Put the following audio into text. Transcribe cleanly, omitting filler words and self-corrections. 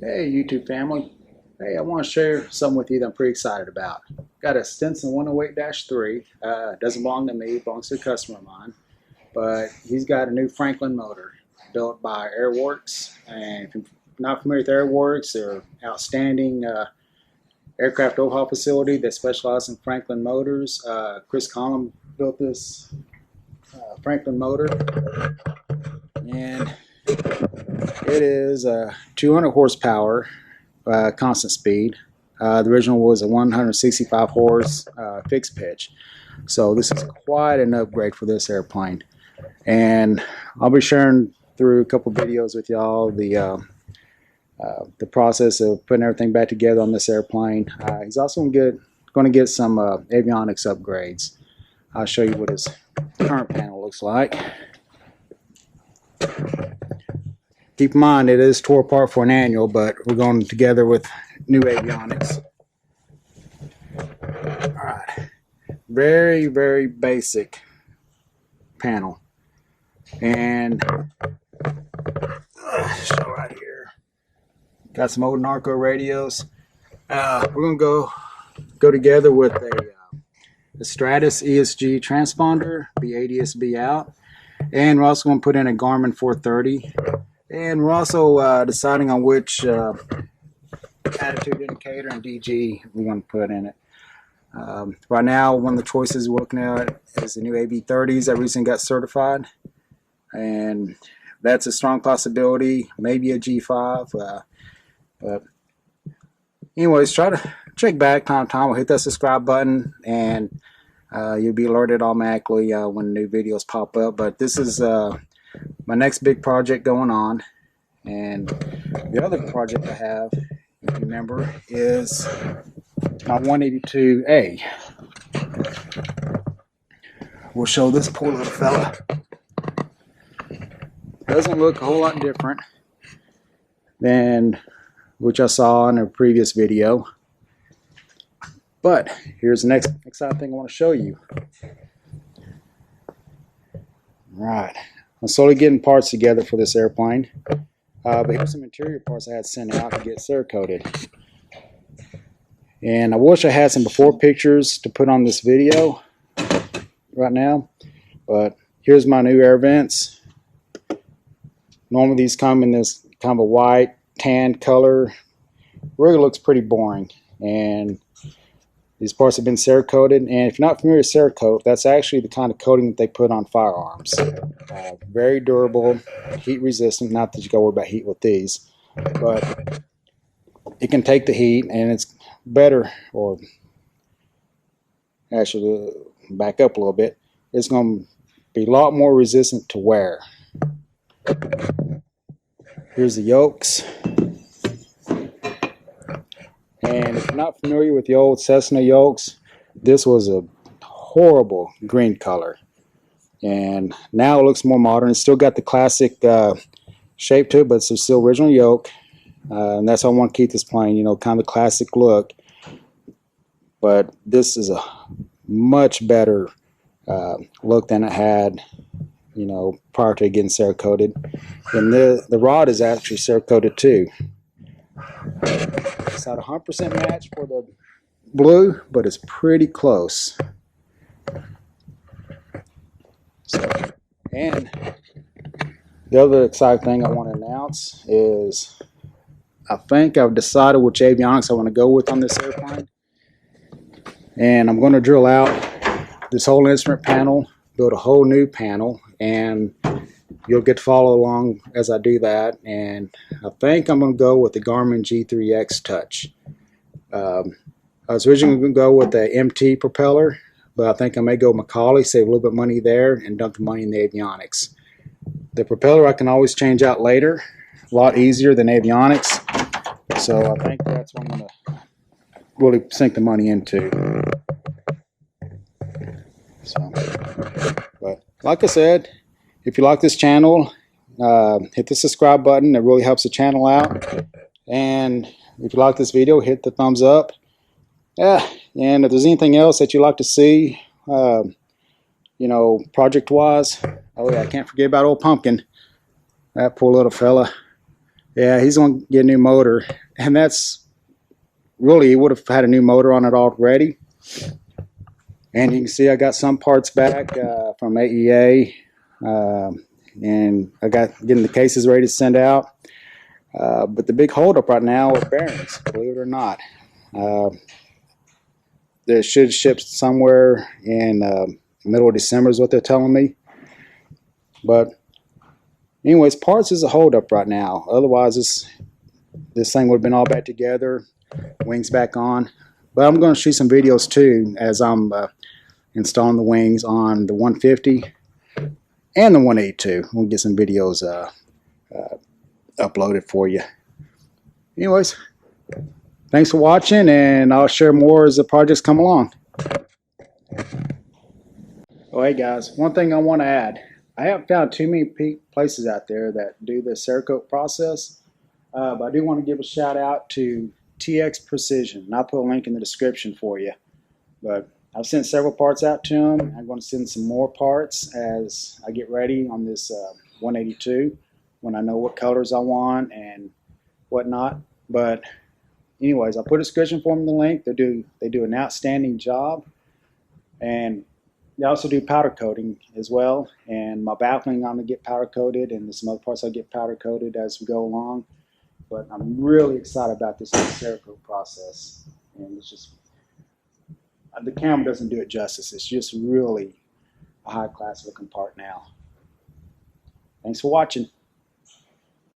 Hey YouTube family. Hey, I want to share something with you that I'm pretty excited about. Got a Stinson 108-3. Doesn't belong to me, it belongs to a customer of mine. But he's got a new Franklin motor built by Airworks. And if you're not familiar with Airworks, they're outstanding aircraft overhaul facility that specializes in Franklin motors. Chris Collum built this Franklin motor. And it is 200 horsepower, constant speed. The original was a 165 horse fixed pitch. So this is quite an upgrade for this airplane. And I'll be sharing through a couple videos with y'all the process of putting everything back together on this airplane. He's also going to get some avionics upgrades. I'll show you what his current panel looks like. Keep in mind it is tore apart for an annual, but we're going together with new avionics. Alright, very, very basic panel. And show right here. Got some old Narco radios. We're going to go together with a Stratus ESG transponder, be ADS-B out. And we're also going to put in a Garmin 430. And we're also deciding on which attitude indicator and DG we want to put in it. Right now, one of the choices we're looking at is the new AB30s that recently got certified. And that's a strong possibility, maybe a G5. But anyways, try to check back time to time. We'll hit that subscribe button and you'll be alerted automatically when new videos pop up. But this is my next big project going on, and the other project I have, if you remember, is my 182A. We'll show this poor little fella. Doesn't look a whole lot different than which I saw in a previous video, but here's the next exciting thing I want to show you. Right. I'm slowly getting parts together for this airplane, but here's some interior parts I had sent out to get Cerakoted. And I wish I had some before pictures to put on this video right now, but here's my new air vents. Normally these come in this kind of a white, tan color. Really looks pretty boring, and these parts have been Cerakoted. And if you're not familiar with Cerakote, that's actually the kind of coating that they put on firearms. Very durable, heat resistant. Not that you got to worry about heat with these, but it can take the heat, and it's better, or actually back up a little bit, it's going to be a lot more resistant to wear. Here's the yolks. And if you're not familiar with the old Cessna yolks, this was a horrible green color. And now it looks more modern. It's still got the classic shape to it, but it's still original yoke. And that's how I want to keep this plane, you know, kind of the classic look. But this is a much better look than it had, you know, prior to it getting Cerakoted. And the rod is actually Cerakoted too. It's not 100% match for the blue, but it's pretty close. So, and the other exciting thing I want to announce is I think I've decided which avionics I want to go with on this airplane. And I'm going to drill out this whole instrument panel, build a whole new panel, and you'll get to follow along as I do that. And I think I'm going to go with the Garmin G3X Touch. I was originally going to go with the MT propeller, but I think I may go Macaulay, save a little bit of money there, and dump the money in the avionics. The propeller I can always change out later, a lot easier than avionics. So I think that's what I'm going to really sink the money into. So, but like I said, if you like this channel, hit the subscribe button. It really helps the channel out. And if you like this video, hit the thumbs up. And if there's anything else that you'd like to see, you know, project-wise, oh yeah, I can't forget about old Pumpkin. That poor little fella. Yeah, he's going to get a new motor, and that's really, he would have had a new motor on it already. And you can see I got some parts back from AEA, and I got getting the cases ready to send out. But the big holdup right now is bearings, believe it or not. They should ship somewhere in middle of December is what they're telling me. But anyways, parts is a holdup right now. Otherwise, this thing would have been all back together, wings back on. But I'm going to shoot some videos too as I'm installing the wings on the 150 and the 182. We'll get some videos uploaded for you. Anyways, thanks for watching, and I'll share more as the projects come along. Oh, hey guys, one thing I want to add. I haven't found too many places out there that do the Cerakote process, but I do want to give a shout out to TX Precision, and I'll put a link in the description for you. But I've sent several parts out to them. I'm going to send some more parts as I get ready on this 182 when I know what colors I want and whatnot. But anyways, I'll put a description for them in the link. They do an outstanding job, and they also do powder coating as well. And my baffling, I'm going to get powder coated, and some other parts I'll get powder coated as we go along. But I'm really excited about this Cerakote process, and it's just, the camera doesn't do it justice. It's just really a high class looking part now. Thanks for watching.